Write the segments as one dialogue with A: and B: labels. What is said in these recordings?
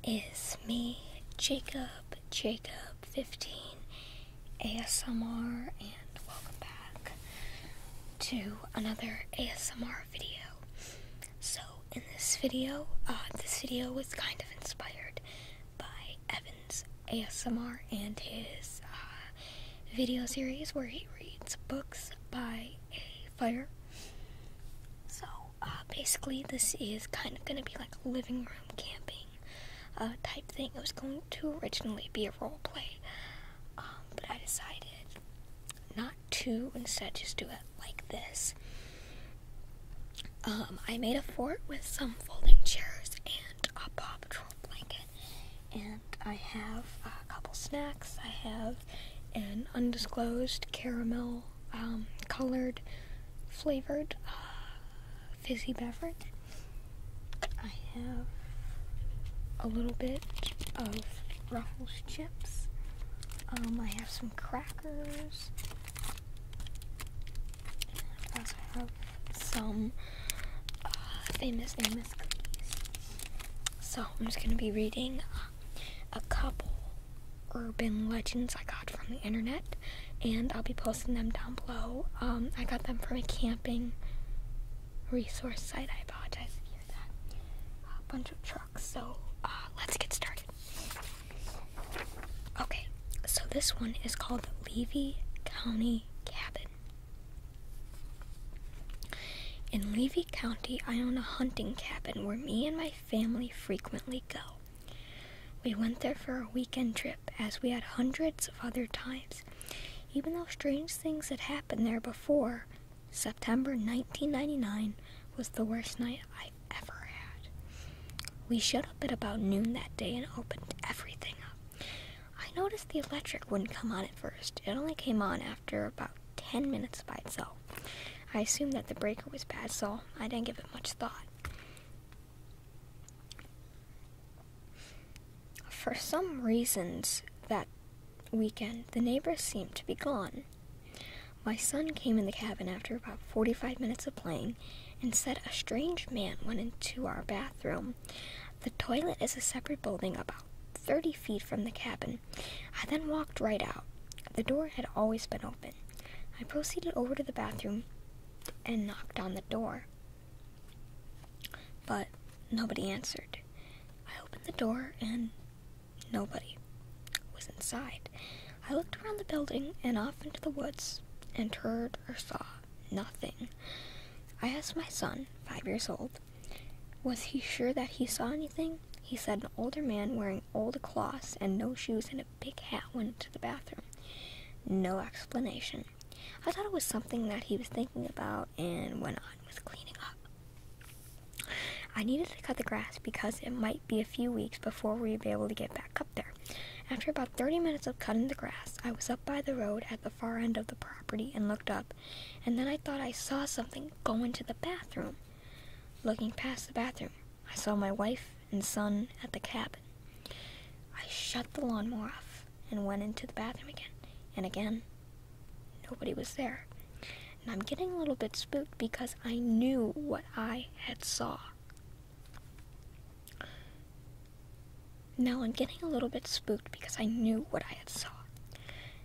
A: is me, Jacob15 ASMR, and welcome back to another ASMR video. So in this video was kind of inspired by Evan's ASMR and his video series where he reads books by a fire. So basically this is kind of going to be like a living room camping type thing. It was going to originally be a role play, but I decided not to, instead just do it like this. I made a fort with some folding chairs and a Paw Patrol blanket, and I have a couple snacks. I have an undisclosed caramel colored flavored fizzy beverage. I have a little bit of Ruffles chips. I have some crackers. And I also have some Famous Amos cookies. So I'm just going to be reading a couple urban legends I got from the internet, and I'll be posting them down below. I got them from a camping resource site. I apologize if you hear that. A bunch of trucks. So let's get started. Okay, so this one is called Levy County Cabin. In Levy County, I own a hunting cabin where me and my family frequently go. We went there for a weekend trip, as we had hundreds of other times. Even though strange things had happened there before, September 1999 was the worst night I've ever had. We showed up at about noon that day and opened everything up. I noticed the electric wouldn't come on at first. It only came on after about 10 minutes by itself. I assumed that the breaker was bad, so I didn't give it much thought. For some reasons that weekend, the neighbors seemed to be gone. My son came in the cabin after about 45 minutes of playing and said a strange man went into our bathroom. The toilet is a separate building about 30 feet from the cabin. I then walked right out. The door had always been open. I proceeded over to the bathroom and knocked on the door, but nobody answered. I opened the door and nobody was inside. I looked around the building and off into the woods and heard or saw nothing. I asked my son, 5 years old, was he sure that he saw anything? He said an older man wearing old cloths and no shoes and a big hat went into the bathroom. No explanation. I thought it was something that he was thinking about and went on with cleaning up. I needed to cut the grass because it might be a few weeks before we'd be able to get back up there. After about 30 minutes of cutting the grass, I was up by the road at the far end of the property and looked up, and then I thought I saw something go into the bathroom. Looking past the bathroom, I saw my wife and son at the cabin. I shut the lawnmower off and went into the bathroom again, and again, nobody was there. And I'm getting a little bit spooked because I knew what I had saw. Now I'm getting a little bit spooked because I knew what I had saw.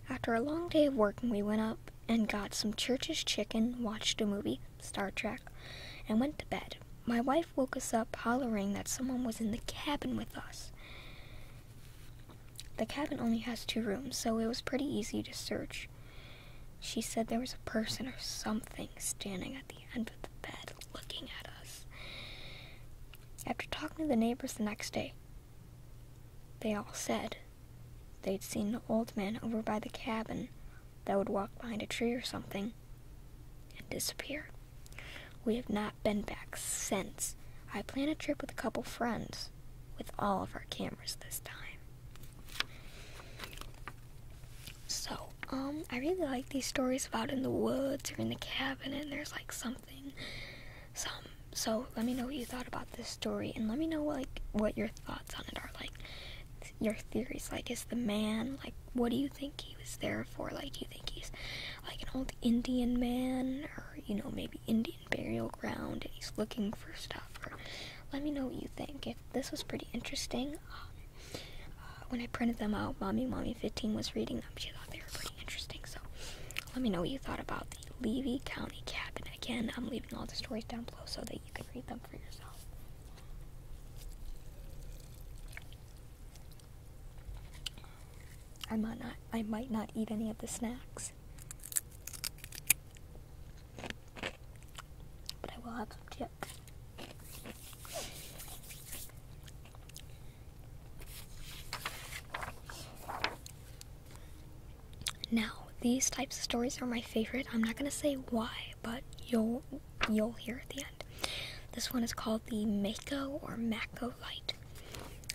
A: After a long day of working, we went up and got some Church's chicken, watched a movie, Star Trek, and went to bed. My wife woke us up hollering that someone was in the cabin with us. The cabin only has 2 rooms, so it was pretty easy to search. She said there was a person or something standing at the end of the bed looking at us. After talking to the neighbors the next day, they all said they'd seen an old man over by the cabin that would walk behind a tree or something and disappear. We have not been back since. I plan a trip with a couple friends with all of our cameras this time. So, I really like these stories about in the woods or in the cabin and there's like something. So let me know what you thought about this story, and let me know what your thoughts on it are, like your theories. Like, is the man, like, what do you think he was there for? Like, do you think he's like an old Indian man, or, you know, maybe Indian burial ground and he's looking for stuff? Or let me know what you think. This was pretty interesting. when I printed them out, Mommy 15 was reading them. She thought they were pretty interesting. So let me know what you thought about the Levy County cabin. Again, I'm leaving all the stories down below so that you can read them for yourself. I might not eat any of the snacks, but I will have some chips. Now, these types of stories are my favorite. I'm not gonna say why, but you'll hear at the end. This one is called the Maco Light.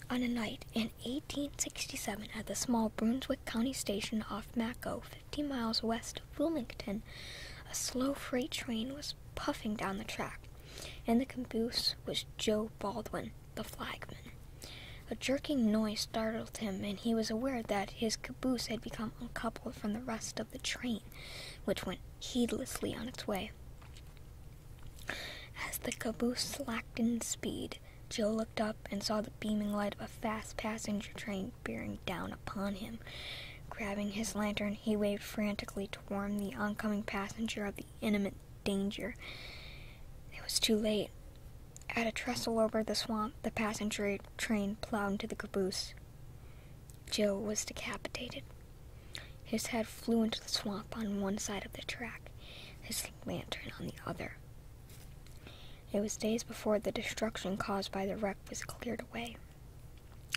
A: On a night in 1867 at the small Brunswick County station off Maco, 50 miles west of Wilmington, a slow freight train was puffing down the track. In the caboose was Joe Baldwin, the flagman. A jerking noise startled him, and he was aware that his caboose had become uncoupled from the rest of the train, which went heedlessly on its way. As the caboose slackened speed, Joe looked up and saw the beaming light of a fast passenger train bearing down upon him. Grabbing his lantern, he waved frantically to warn the oncoming passenger of the imminent danger. It was too late. At a trestle over the swamp, the passenger train plowed into the caboose. Joe was decapitated. His head flew into the swamp on one side of the track, his lantern on the other. It was days before the destruction caused by the wreck was cleared away.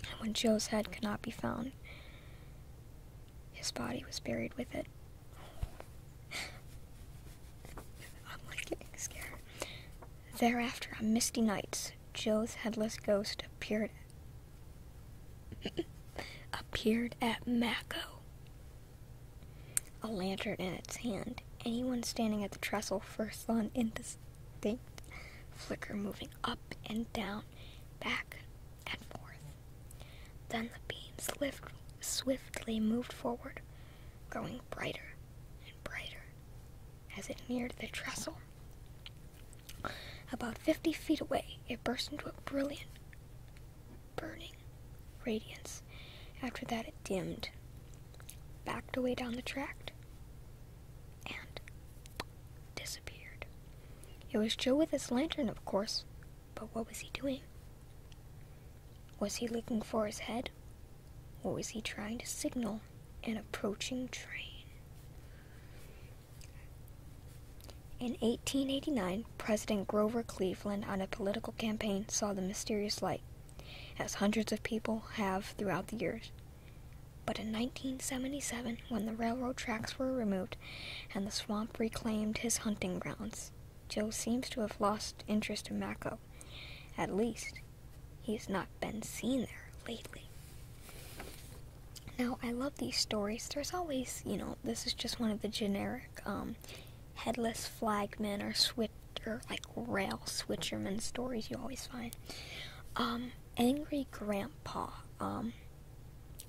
A: And when Joe's head could not be found, his body was buried with it. I'm getting scared. Thereafter, on misty nights, Joe's headless ghost appeared at Maco, a lantern in its hand. Anyone standing at the trestle first saw an indistinct flicker moving up and down, back and forth. Then the beam swiftly moved forward, growing brighter and brighter as it neared the trestle. About 50 feet away, it burst into a brilliant, burning radiance. After that, it dimmed, backed away down the track, and disappeared. It was Joe with his lantern, of course, but what was he doing? Was he looking for his head, or was he trying to signal an approaching train? In 1889, President Grover Cleveland, on a political campaign, saw the mysterious light, as hundreds of people have throughout the years. But in 1977, when the railroad tracks were removed and the swamp reclaimed his hunting grounds, Joe seems to have lost interest in Maco. At least, he has not been seen there lately. Now, I love these stories. There's always, this is just one of the generic headless flagmen or rail switcherman stories you always find. Angry Grandpa.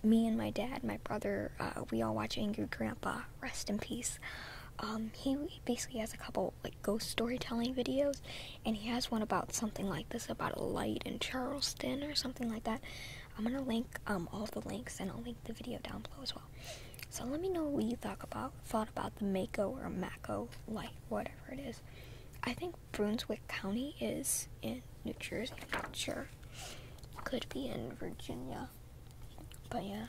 A: Me and my dad, my brother, we all watch Angry Grandpa. Rest in peace. He basically has a couple ghost storytelling videos, and he has one about something like this, about a light in Charleston or something like that. I'm gonna link all of the links, and I'll link the video down below as well. So let me know what you thought about the Maco or Maco Light, whatever it is. I think Brunswick County is in New Jersey. I'm not sure. Could be in Virginia, but yeah.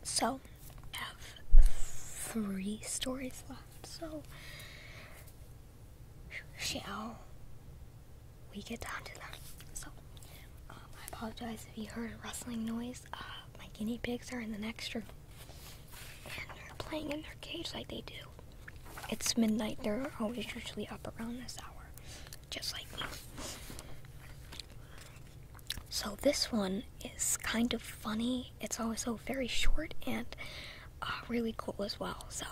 A: So, I have 3 stories left, so shall we get down to them? So, I apologize if you heard a rustling noise. My guinea pigs are in the next room, and they're playing in their cage like they do. It's midnight, they're always usually up around this hour, just like me. So this one is kind of funny. It's also very short and really cool as well. So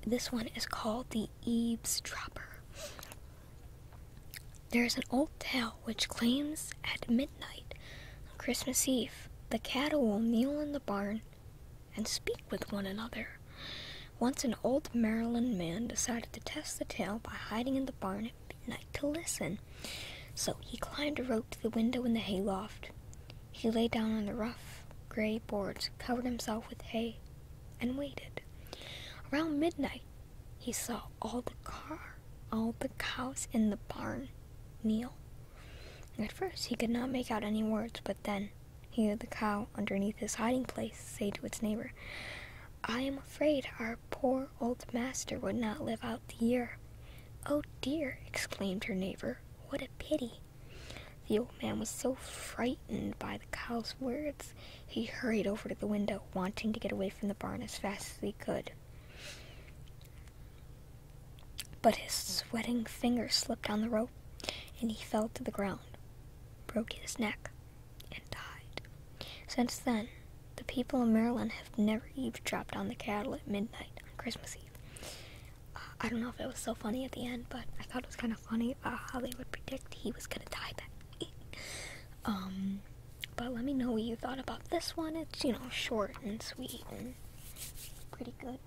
A: this one is called the Eavesdropper. There's an old tale which claims at midnight on Christmas Eve, The cattle will kneel in the barn and speak with one another. Once an old Maryland man decided to test the tale by hiding in the barn at midnight to listen. So he climbed a rope to the window in the hayloft. He lay down on the rough, gray boards, covered himself with hay, and waited. Around midnight, he saw all the cows in the barn kneel. At first, he could not make out any words, but then he heard the cow underneath his hiding place say to its neighbor, "I am afraid our poor old master would not live out the year." "Oh dear," exclaimed her neighbor, "what a pity." The old man was so frightened by the cow's words, he hurried over to the window, wanting to get away from the barn as fast as he could. But his sweating fingers slipped on the rope, and he fell to the ground, broke his neck, and died. Since then, the people of Maryland have never eavesdropped on the cattle at midnight on Christmas Eve. I don't know if it was so funny at the end, but I thought it was kind of funny how they would predict he was going to die that night. But let me know what you thought about this one. It's, short and sweet and pretty good.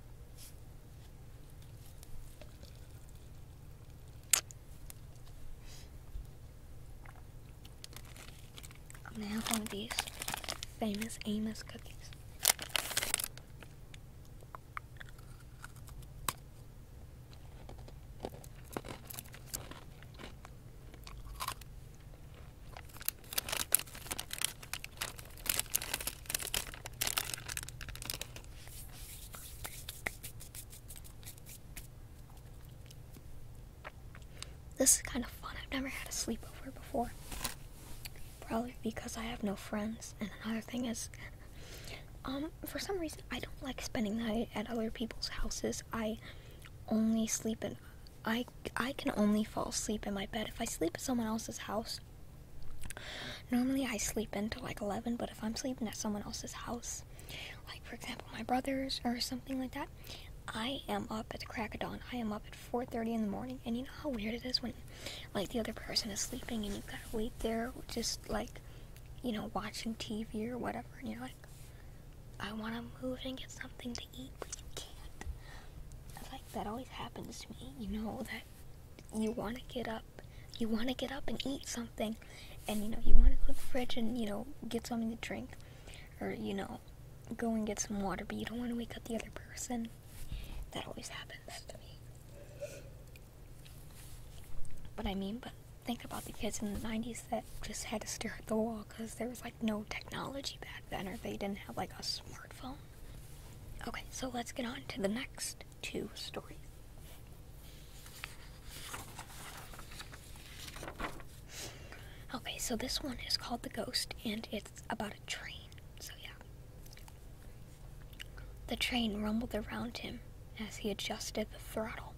A: I'm going to have one of these famous Amos cookies. This is kind of fun. I've never had a sleepover before. Probably because I have no friends. And another thing is, for some reason, I don't like spending the night at other people's houses. I can only fall asleep in my bed. If I sleep at someone else's house, normally I sleep until like 11, but if I'm sleeping at someone else's house, like for example my brother's or something like that, I am up at the crack of dawn. I am up at 4:30 in the morning, and you know how weird it is when, like, the other person is sleeping and you've got to wait there, just, like, watching TV or whatever, and you're like, I want to move and get something to eat, but you can't. Like, that always happens to me, that you want to get up and eat something, and, you want to go to the fridge and, get something to drink, or, go and get some water, but you don't want to wake up the other person. That always happens to me. But think about the kids in the 90s that just had to stare at the wall because there was, no technology back then, or they didn't have, a smartphone. Okay, so let's get on to the next two stories. Okay, so this one is called The Ghost, and it's about a train. So, yeah. The train rumbled around him as he adjusted the throttle.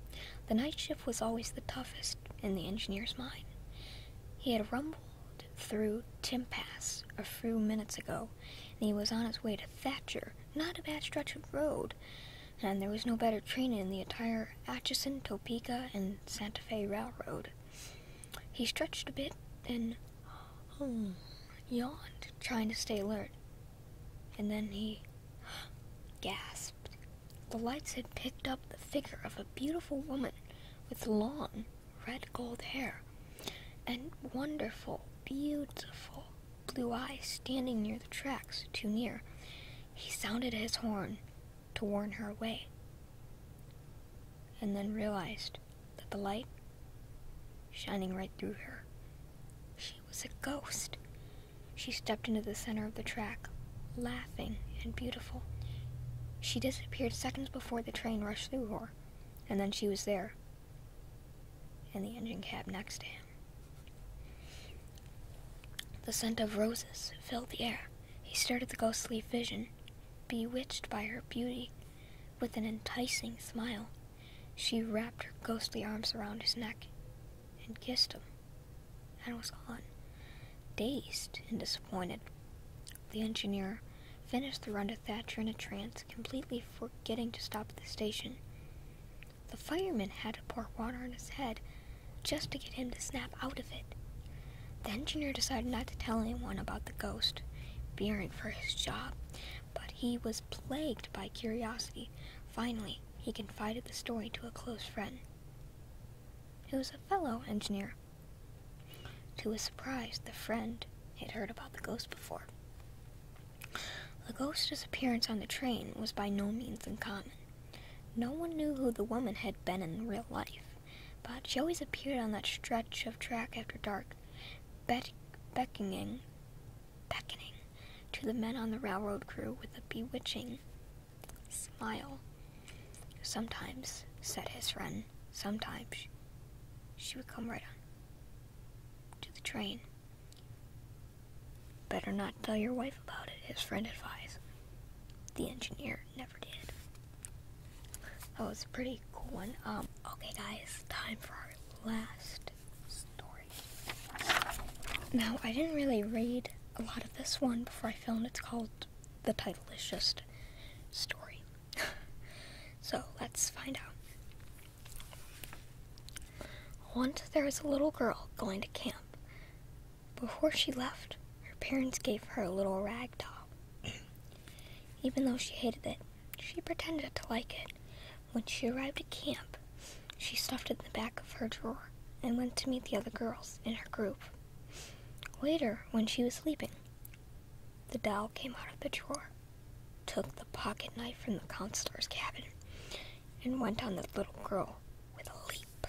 A: The night shift was always the toughest in the engineer's mind. He had rumbled through Tim Pass a few minutes ago, and he was on his way to Thatcher, not a bad stretch of road, and there was no better train in the entire Atchison, Topeka, and Santa Fe Railroad. He stretched a bit and yawned, trying to stay alert, and then he gasped. The lights had picked up the figure of a beautiful woman with long, red gold hair and wonderful, beautiful blue eyes standing near the tracks, too near. He sounded his horn to warn her away, and then realized that the light shining right through her, she was a ghost. She stepped into the center of the track, laughing and beautiful. She disappeared seconds before the train rushed through her, and then she was there, in the engine cab next to him. The scent of roses filled the air. He stared at the ghostly vision, bewitched by her beauty. With an enticing smile, she wrapped her ghostly arms around his neck and kissed him, and was gone. Dazed and disappointed, the engineer finished the run to Thatcher in a trance, completely forgetting to stop at the station. The fireman had to pour water on his head just to get him to snap out of it. The engineer decided not to tell anyone about the ghost, fearing for his job, but he was plagued by curiosity. Finally, he confided the story to a close friend. It was a fellow engineer. To his surprise, the friend had heard about the ghost before. The ghost's disappearance on the train was by no means uncommon. No one knew who the woman had been in real life, but she always appeared on that stretch of track after dark, beckoning to the men on the railroad crew with a bewitching smile. Sometimes, said his friend, sometimes she would come right on to the train. Better not tell your wife about it, his friend advised. The engineer never did. That was a pretty cool one. Okay guys, time for our last story. Now, I didn't really read a lot of this one before I filmed. It's called, the title is just Story. So, let's find out. Once there was a little girl going to camp. Before she left, her parents gave her a little rag doll. Even though she hated it, she pretended to like it. When she arrived at camp, she stuffed it in the back of her drawer and went to meet the other girls in her group. Later, when she was sleeping, the doll came out of the drawer, took the pocket knife from the counselor's cabin, and went on the little girl with a leap.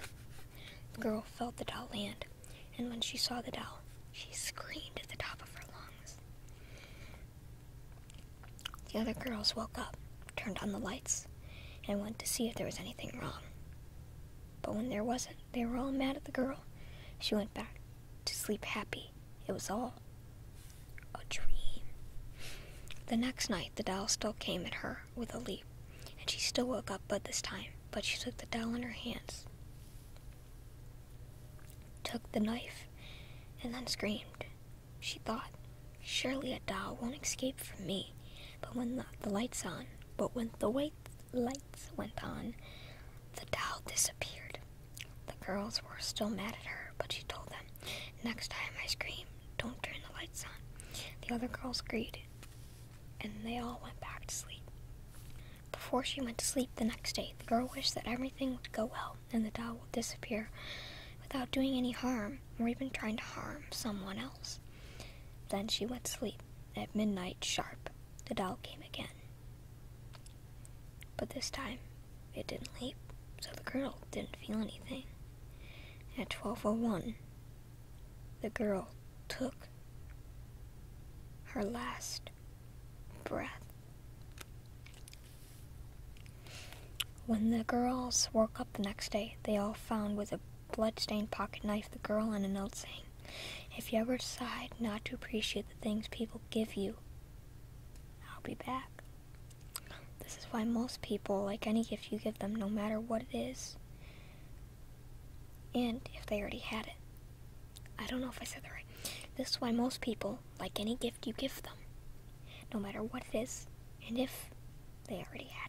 A: The girl felt the doll land, and when she saw the doll, she screamed at the top of her lungs. The other girls woke up, turned on the lights, and went to see if there was anything wrong. But when there wasn't, they were all mad at the girl. She went back to sleep happy. It was all a dream. The next night, the doll still came at her with a leap, and she still woke up this time, but she took the doll in her hands, took the knife, and then screamed. She thought, surely a doll won't escape from me. But when the lights went on, the doll disappeared. The girls were still mad at her, but she told them, next time I scream, don't turn the lights on. The other girls agreed, and they all went back to sleep. Before she went to sleep the next day, the girl wished that everything would go well and the doll would disappear without doing any harm or even trying to harm someone else. Then she went to sleep. At midnight sharp, the doll came again. But this time, it didn't leap, so the girl didn't feel anything. At 12:01, the girl took her last breath. When the girls woke up the next day, they all found with a blood-stained pocket knife the girl and a note saying, if you ever decide not to appreciate the things people give you, I'll be back. This is why most people like any gift you give them, no matter what it is, and if they already had it. I don't know if I said that right. This is why most people like any gift you give them, no matter what it is, and if they already had it.